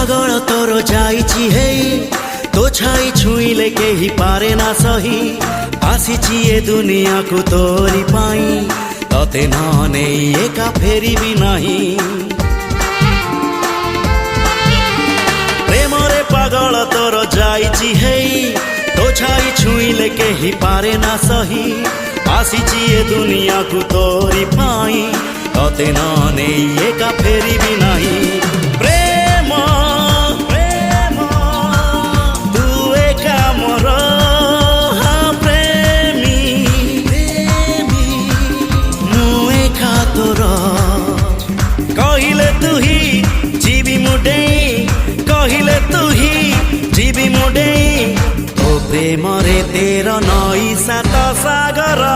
पागल तोर जाइछि हेई तो छाई छुईले केही पारे ना सही आसीछि ए दुनिया को तोरी पाई तते न नेई एका फेरी भी नाही प्रेमरे पागल तोर जाइछि हेई तो छाई छुईले केही पारे ना सही आसीछि ए दुनिया को तोरी पाई तते न नेई एका फेरी भी नाही प्रेम प्रेम तू एका मोर हाँ प्रेमी प्रेमी मु एका तोर कहिले तू ही जीवी मुडे कहिले तू ही जीवी मुडे तो प्रेम रे तेर नई सात सागर।